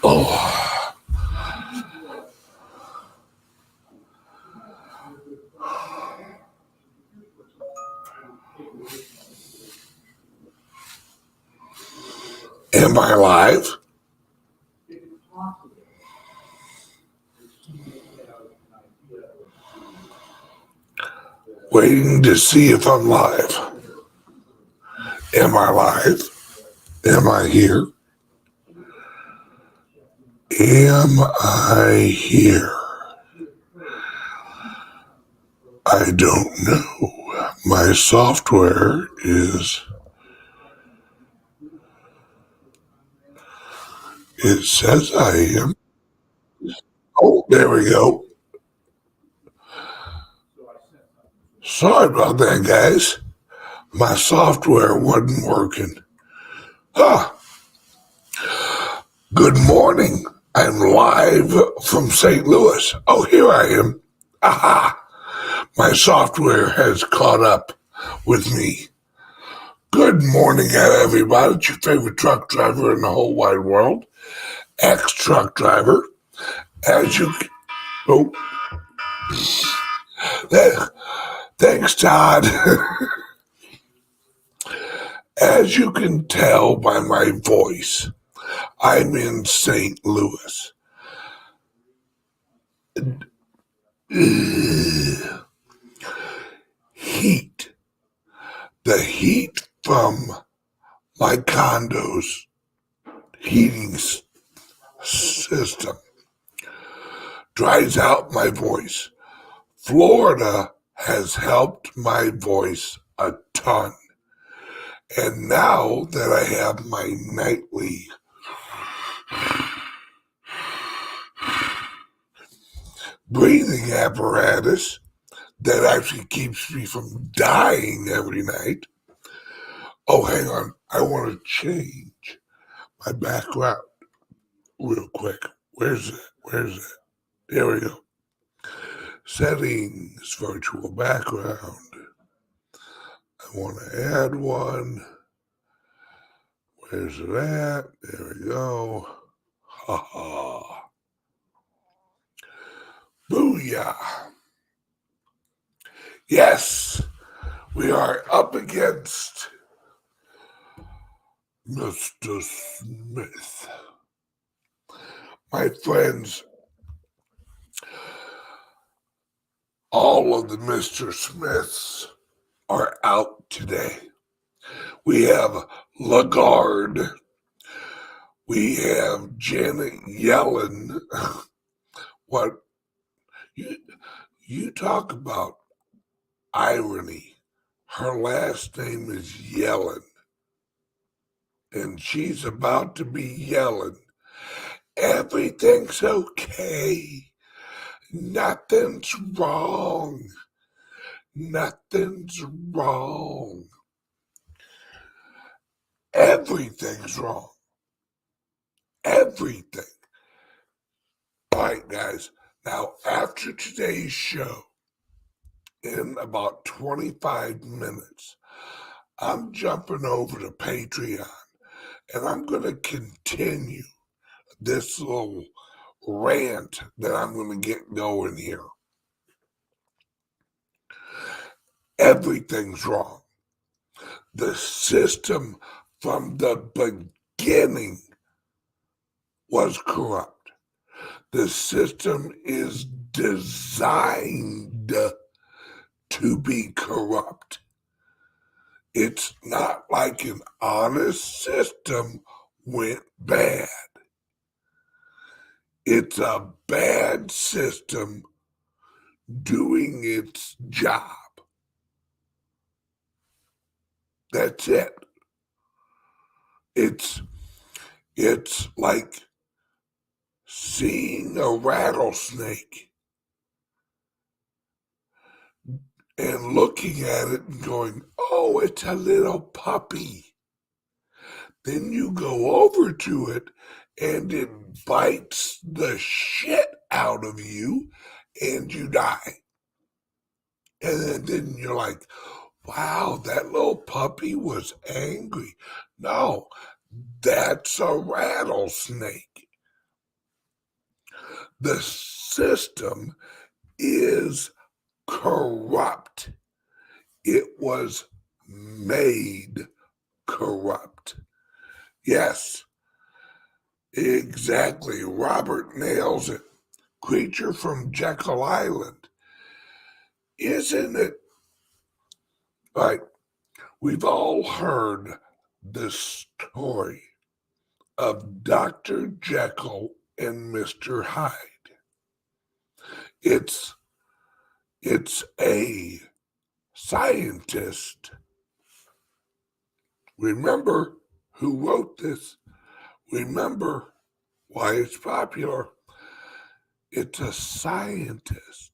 Oh, am I live? Waiting to see if I'm live. Am I live? Am I here? Am I here? I don't know. My software is, it says I am. Oh, there we go. Sorry about that, guys. My software wasn't working. Huh. Good morning. I'm live from St. Louis. Oh, here I am. Aha. My software has caught up with me. Good morning, everybody. It's your favorite truck driver in the whole wide world, ex-truck driver. As you, oh, thanks, Todd. As you can tell by my voice, I'm in St. Louis. Heat. The heat from my condo's heating system dries out my voice. Florida has helped my voice a ton. And now that I have my nightly breathing apparatus that actually keeps me from dying every night. Oh, hang on. I want to change my background real quick. Where's it? There we go. Settings, virtual background. I want to add one. Where's it at? There we go. Ha ha. Booyah. Yes, we are up against Mr. Smith. My friends, all of the Mr. Smiths are out today. We have Lagarde. We have Janet Yellen. What? You talk about irony. Her last name is Yellen. And she's about to be yelling, everything's okay. Nothing's wrong. Nothing's wrong. Everything's wrong. Everything. All right, guys. Now, after today's show, in about 25 minutes, I'm jumping over to Patreon, and I'm going to continue this little rant that I'm going to get going here. Everything's wrong. The system from the beginning was corrupt. The system is designed to be corrupt. It's not like an honest system went bad. It's a bad system doing its job. That's it. It's like seeing a rattlesnake and looking at it and going, oh, it's a little puppy. Then you go over to it and it bites the shit out of you and you die. And then you're like, wow, that little puppy was angry. No, that's a rattlesnake. The system is corrupt. It was made corrupt. Yes, exactly. Robert nails it. Creature from Jekyll Island. Isn't it? Right. We've all heard the story of Dr. Jekyll and Mr. Hyde. It's a scientist. Remember who wrote this? Remember why it's popular? It's a scientist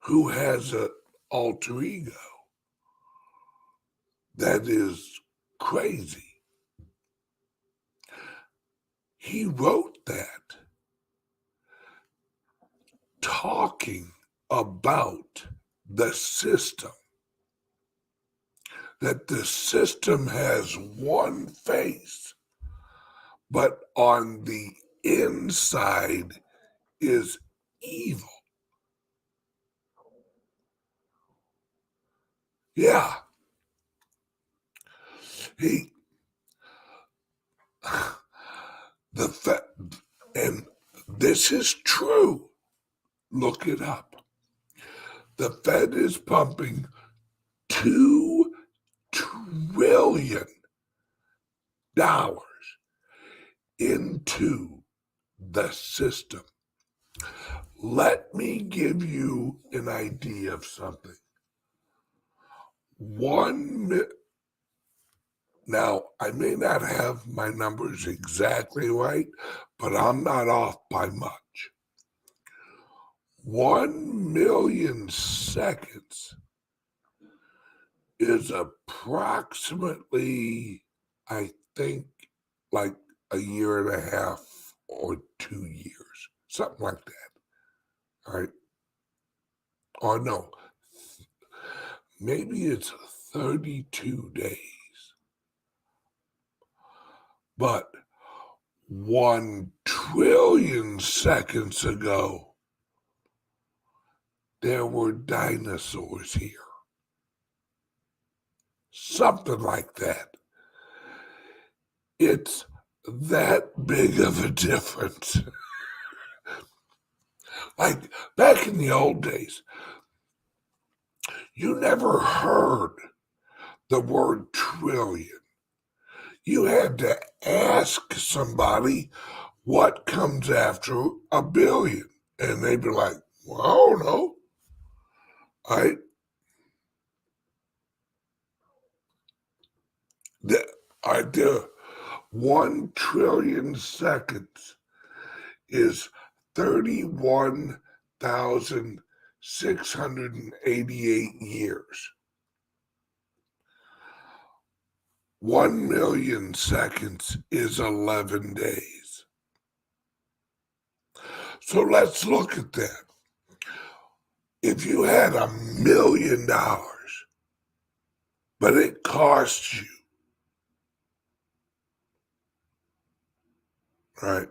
who has an alter ego that is crazy. He wrote that talking about the system, that the system has one face, but on the inside is evil. Yeah. And this is true. Look it up. The Fed is pumping $2 trillion into the system. Let me give you an idea of something. Now, I may not have my numbers exactly right, but I'm not off by much. 1 million seconds is approximately, I think, like a year and a half or 2 years, something like that. All right. Or no, maybe it's 32 days. But 1 trillion seconds ago, there were dinosaurs here. Something like that. It's that big of a difference. Like back in the old days, you never heard the word trillion. You had to ask somebody what comes after a billion. And they'd be like, well, I don't know. Right? The 1 trillion seconds is 31,688 years. 1 million seconds is 11 days. So let's look at that. If you had $1 million, but it costs you, right?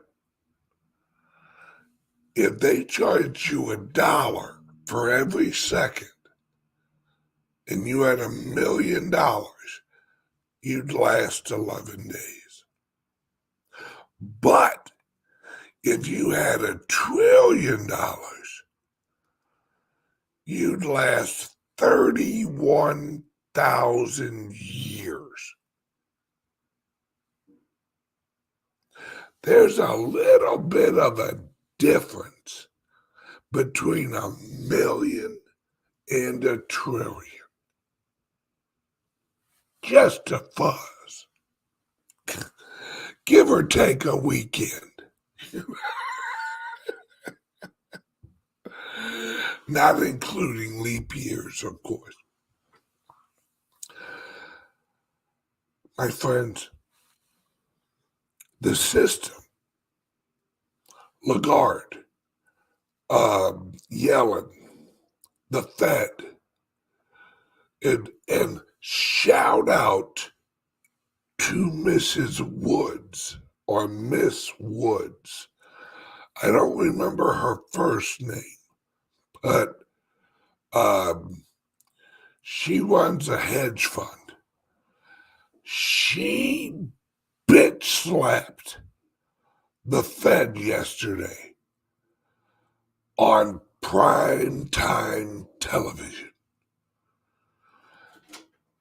If they charge you $1 for every second and you had $1 million, you'd last 11 days. But if you had $1 trillion, you'd last 31,000 years. There's a little bit of a difference between $1 million and $1 trillion. Just a fuzz. Give or take a weekend. Not including leap years, of course. My friends, the system, Lagarde, Yellen, the Fed. And shout out to Mrs. Woods or Miss Woods. I don't remember her first name, but she runs a hedge fund. She bitch slapped the Fed yesterday on prime time television.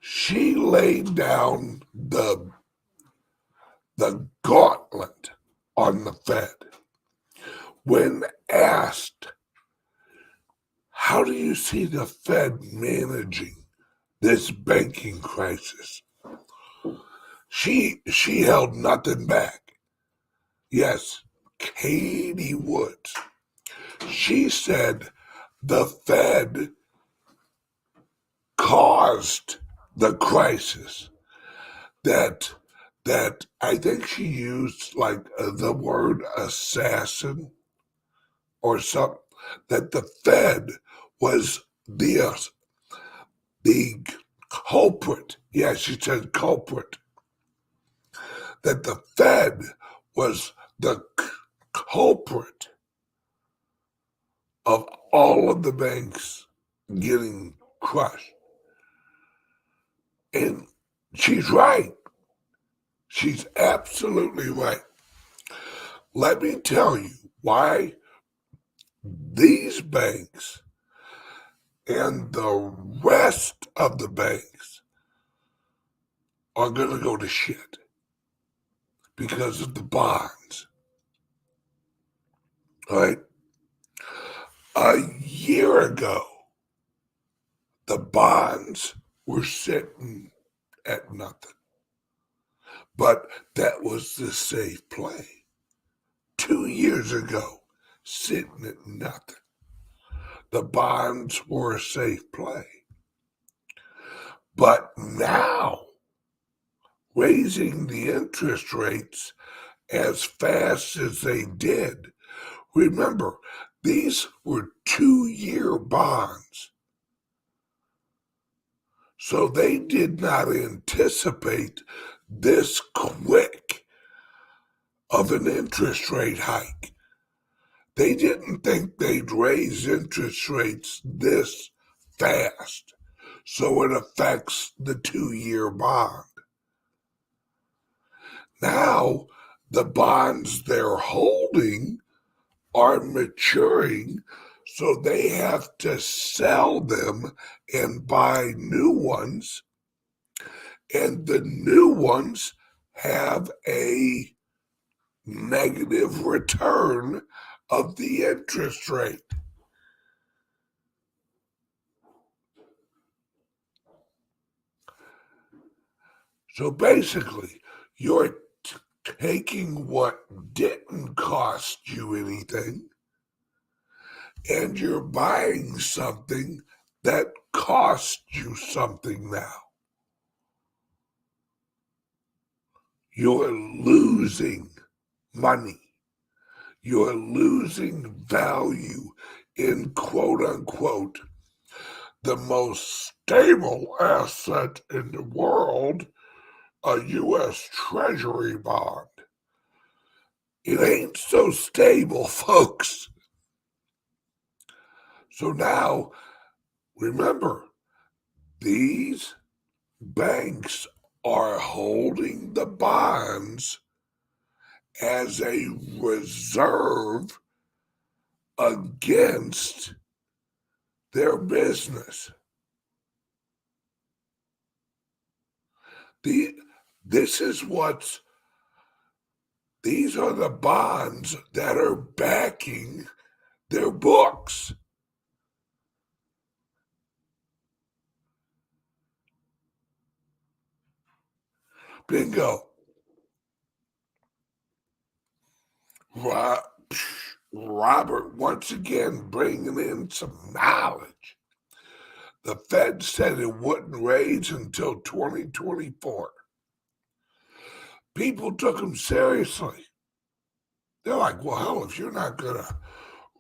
She laid down the gauntlet on the Fed when asked, how do you see the Fed managing this banking crisis? She held nothing back. Yes, Katie Woods. She said the Fed caused the crisis. That I think she used like the word assassin or something. That the Fed was the culprit. Yeah, she said culprit. That the Fed was the culprit of all of the banks getting crushed. And she's right. She's absolutely right. Let me tell you why these banks and the rest of the banks are going to go to shit because of the bonds. All right? A year ago, the bonds were sitting at nothing. But that was the safe play. 2 years ago, sitting at nothing. The bonds were a safe play. But now, raising the interest rates as fast as they did, remember, these were 2-year bonds. So they did not anticipate this quick of an interest rate hike. They didn't think they'd raise interest rates this fast, so it affects the 2-year bond. Now, the bonds they're holding are maturing, so they have to sell them and buy new ones, and the new ones have a negative return of the interest rate. So basically, you're taking what didn't cost you anything and you're buying something that cost you something now. You're losing money. You're losing value in quote unquote the most stable asset in the world, a U.S. Treasury bond. It ain't so stable, folks. So now, remember, these banks are holding the bonds as a reserve against their business. These are the bonds that are backing their books. Bingo. Robert once again bringing in some knowledge. The Fed said it wouldn't raise until 2024. People took him seriously. They're like, well, hell, if you're not going to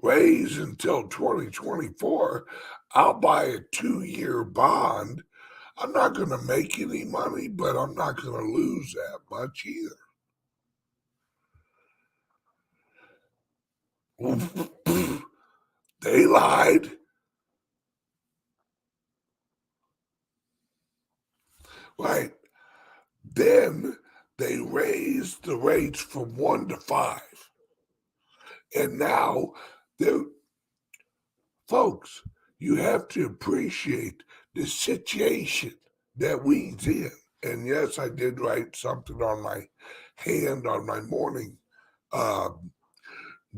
raise until 2024, I'll buy a 2-year bond. I'm not going to make any money, but I'm not going to lose that much either. They lied. Right. Then they raised the rates from 1 to 5. And now, folks, you have to appreciate the situation that we're in. And yes, I did write something on my hand on my morning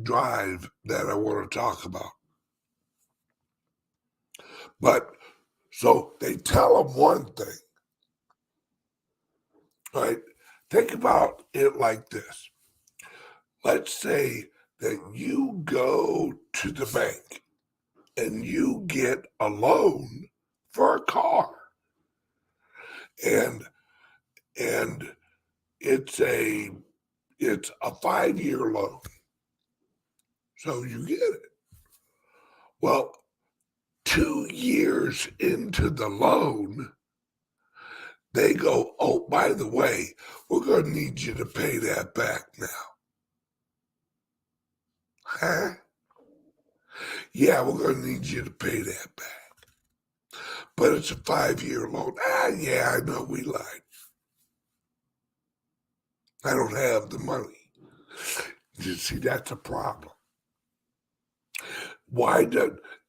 drive that I want to talk about. But so they tell them one thing, right? Think about it like this. Let's say that you go to the bank and you get a loan for a car. And it's a 5-year loan. So you get it. Well, 2 years into the loan, they go, oh, by the way, we're going to need you to pay that back now. Huh? Yeah, we're going to need you to pay that back. But it's a 5-year loan. Yeah, I know we lied. I don't have the money. You see, that's a problem.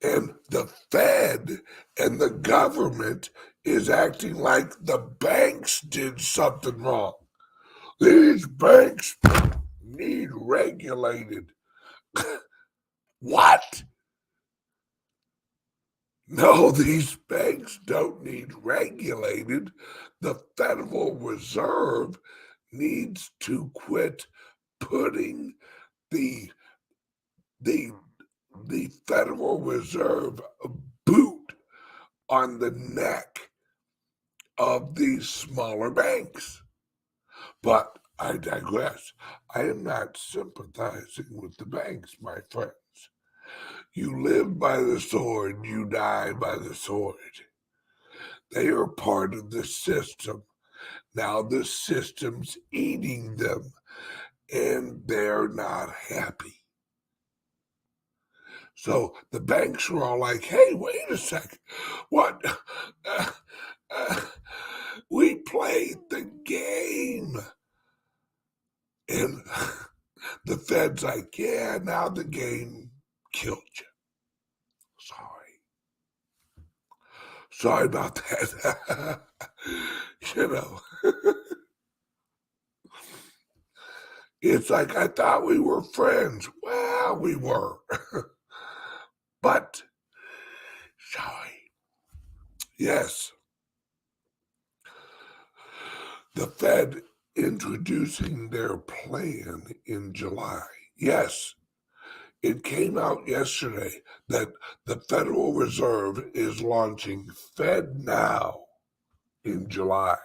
And the Fed and the government is acting like the banks did something wrong. These banks need regulated. What? No, these banks don't need regulated. The Federal Reserve needs to quit putting the Federal Reserve boot on the neck of these smaller banks. But I digress. I am not sympathizing with the banks, my friends. You live by the sword, you die by the sword. They are part of the system. Now the system's eating them, and they're not happy. So the banks are all like, hey, wait a second. What? We played the game. And the Fed's like, yeah, now the game killed you. Sorry about that. You know, it's like, I thought we were friends. Well, we were. But, sorry. Yes. The Fed introducing their plan in July. Yes. It came out yesterday that the Federal Reserve is launching FedNow in July.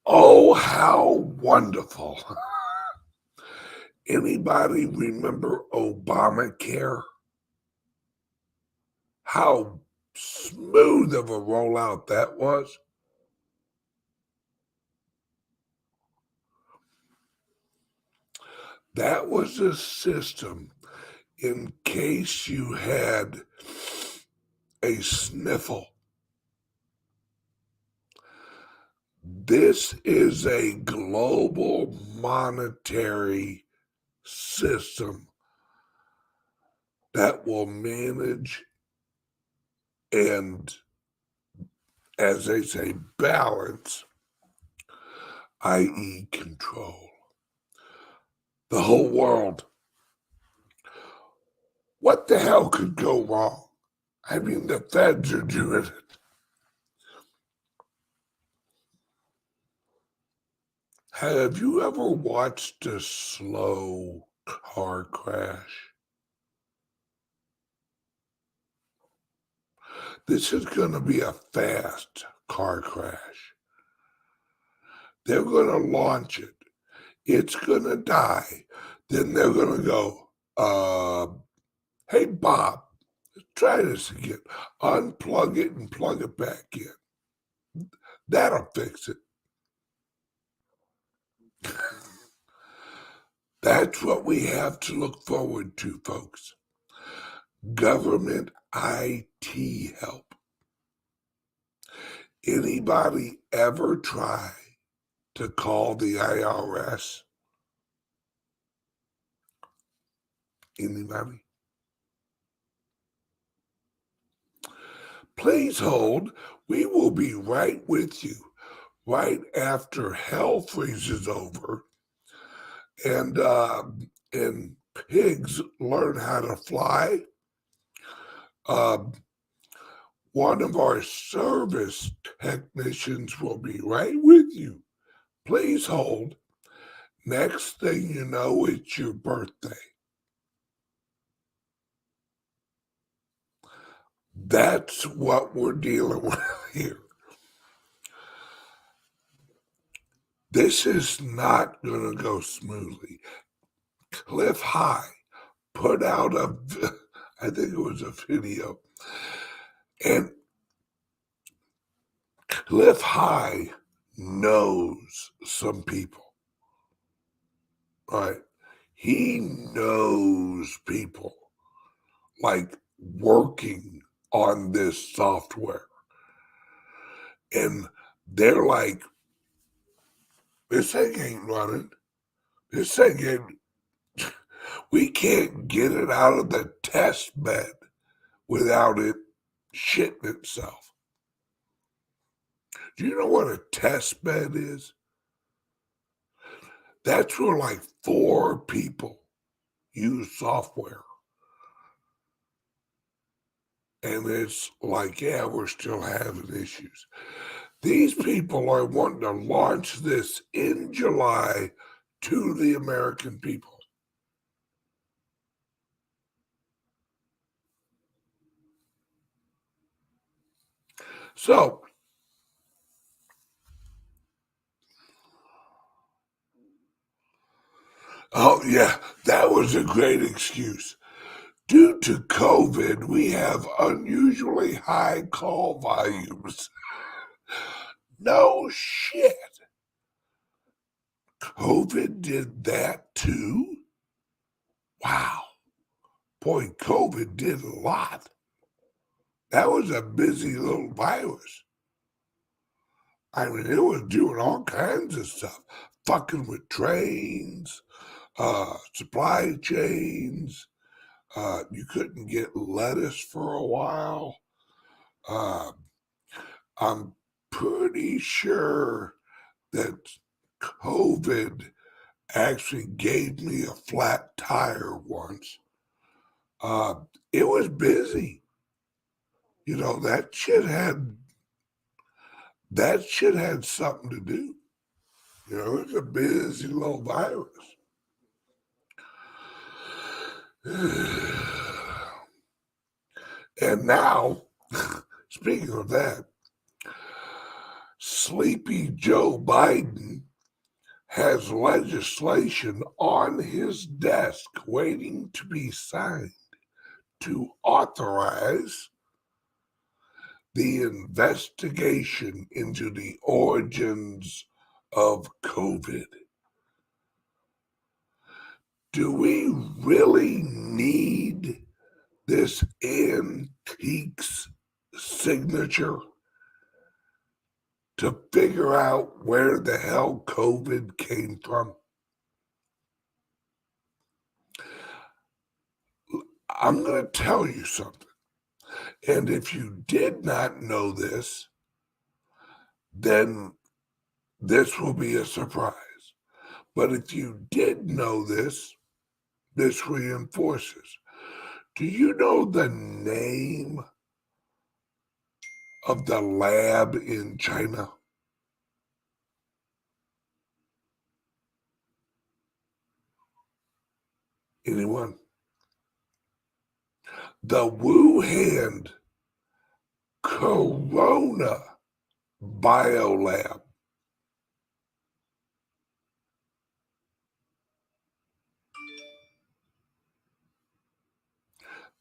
Oh, how wonderful. Anybody remember Obamacare? How smooth of a rollout that was. That was a system in case you had a sniffle. This is a global monetary system that will manage and, as they say, balance, i.e. control the whole world. What the hell could go wrong? I mean, the Feds are doing it. Have you ever watched a slow car crash? This is going to be a fast car crash. They're going to launch it. It's going to die. Then they're going to go, hey, Bob, Try this again. Unplug it and plug it back in. That'll fix it. That's what we have to look forward to, folks. Government IT help. Anybody ever try to call the IRS? Anybody? Please hold. We will be right with you right after hell freezes over and pigs learn how to fly. One of our service technicians will be right with you. Please hold. Next thing you know, it's your birthday. That's what we're dealing with here. This is not going to go smoothly. Cliff High put out I think it was a video, and Cliff High knows some people, right? He knows people like working on this software, and they're like, this thing ain't running. This thing ain't, we can't get it out of the test bed without it shitting itself. Do you know what a test bed is? That's where like 4 people use software. And it's like, yeah, we're still having issues. These people are wanting to launch this in July to the American people. So, oh yeah, that was a great excuse. Due to COVID, we have unusually high call volumes. No shit. COVID did that too? Wow. Boy, COVID did a lot. That was a busy little virus. I mean, it was doing all kinds of stuff, fucking with trains, supply chains. You couldn't get lettuce for a while. I'm pretty sure that COVID actually gave me a flat tire once. It was busy. You know, that shit had something to do. You know, it's a busy little virus. And now, speaking of that, sleepy Joe Biden has legislation on his desk waiting to be signed to authorize the investigation into the origins of COVID. Do we really need this antique's signature to figure out where the hell COVID came from? I'm going to tell you something. And if you did not know this, then this will be a surprise. But if you did know this, this reinforces. Do you know the name of the lab in China? Anyone? The Wuhan Corona Biolab.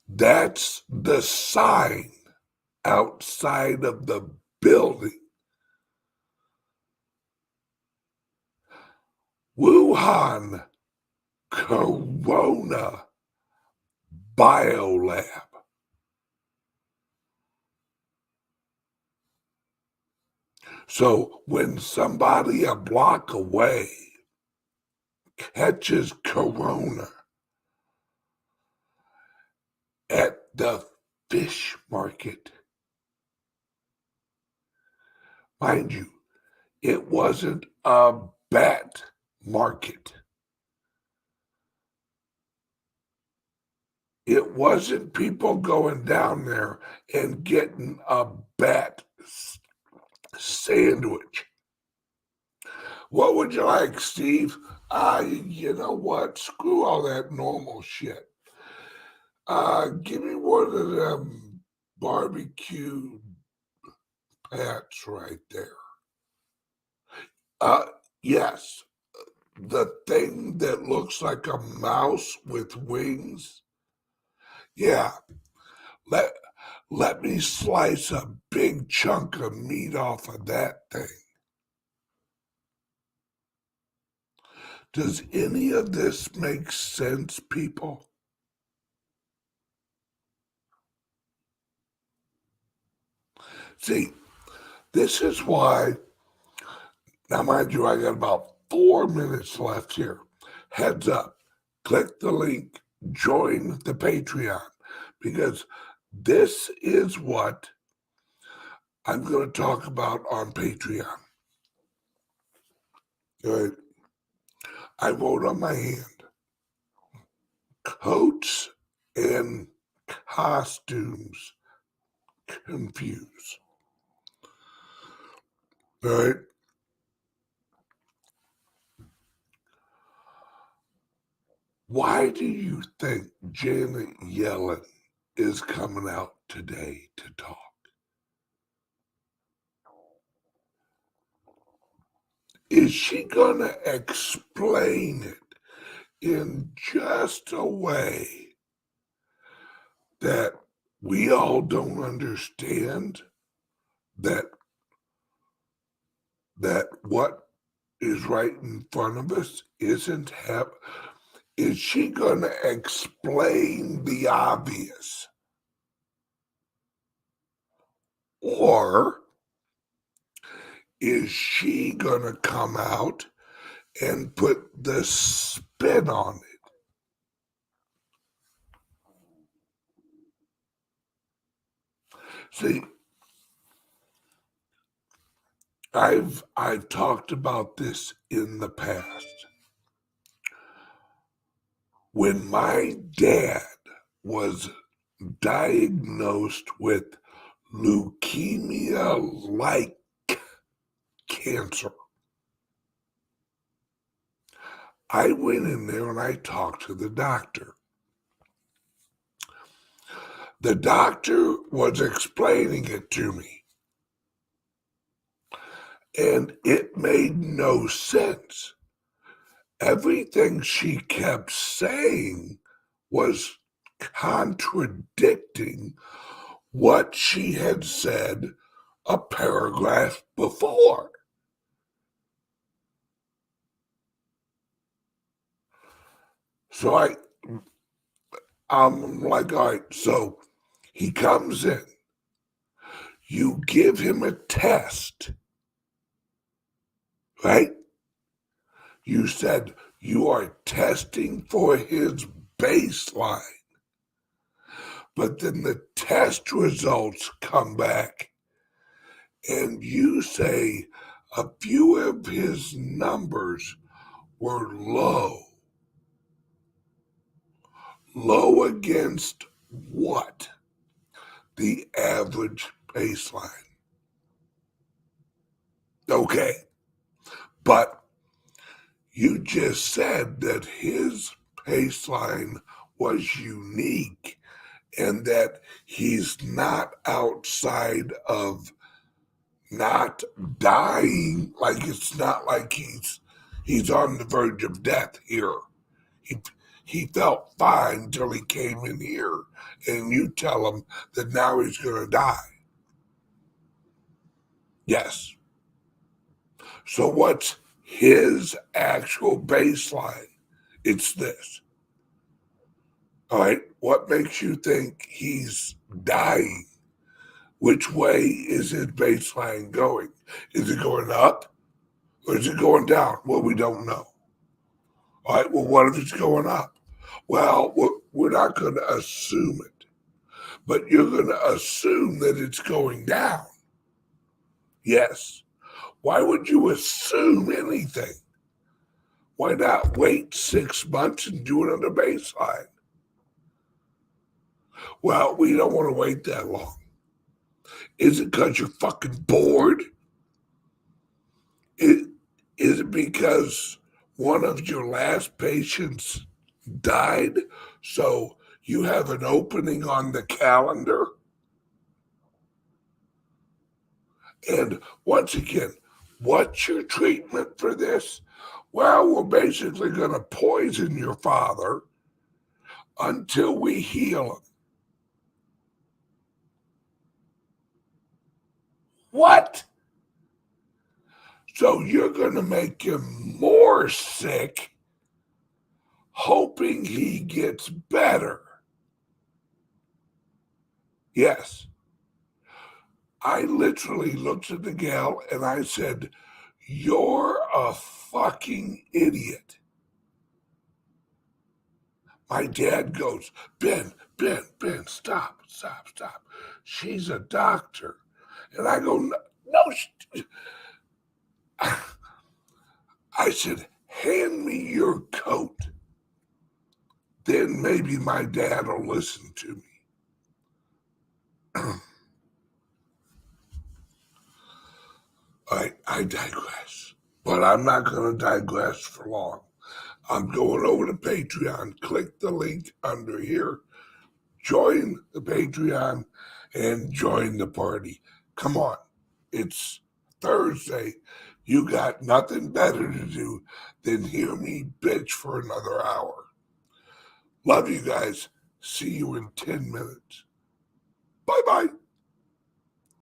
That's the sign outside of the building. Wuhan Corona Biolab. So when somebody a block away catches corona at the fish market, mind you, it wasn't a bat market. It wasn't people going down there and getting a bat sandwich. What would you like, Steve? You know what? Screw all that normal shit. Give me one of them barbecue pats right there. Yes, the thing that looks like a mouse with wings. Yeah, let me slice a big chunk of meat off of that thing. Does any of this make sense, people? See, this is why, now mind you, I got about 4 minutes left here. Heads up, click the link, join the Patreon, because this is what I'm going to talk about on Patreon. All right. I wrote on my hand, coats and costumes confuse. All right. Why do you think Janet Yellen is coming out today to talk? Is she going to explain it in just a way that we all don't understand, that what is right in front of us isn't happening? Is she going to explain the obvious? Or is she going to come out and put the spin on it? See, I've talked about this in the past. When my dad was diagnosed with leukemia-like cancer, I went in there and I talked to the doctor. The doctor was explaining it to me, and it made no sense. Everything she kept saying was contradicting what she had said a paragraph before. So I'm like, all right, so he comes in, you give him a test, right? You said you are testing for his baseline, but then the test results come back and you say a few of his numbers were low. Low against what? The average baseline. Okay, but you just said that his baseline was unique and that he's not outside of not dying. Like, it's not like he's on the verge of death here. he felt fine till he came in here, and you tell him that now he's going to die. Yes. So what's his actual baseline? It's this. All right, what makes you think he's dying? Which way is his baseline going? Is it going up or is it going down? Well, we don't know. All right, well, what if it's going up? Well, we're not going to assume it, but you're going to assume that it's going down. Yes. Why would you assume anything? Why not wait 6 months and do it on the baseline? Well, we don't want to wait that long. Is it because you're fucking bored? Is it because one of your last patients died, so you have an opening on the calendar? And once again, what's your treatment for this? Well, we're basically going to poison your father until we heal him. What? So you're going to make him more sick, hoping he gets better. Yes. I literally looked at the gal and I said, "You're a fucking idiot." My dad goes, Ben, stop. She's a doctor. And I go, no. I said, hand me your coat. Then maybe my dad will listen to me. I digress. But I'm not going to digress for long. I'm going over to Patreon. Click the link under here. Join the Patreon and join the party. Come on. It's Thursday. You got nothing better to do than hear me bitch for another hour. Love you guys. See you in 10 minutes. Bye-bye.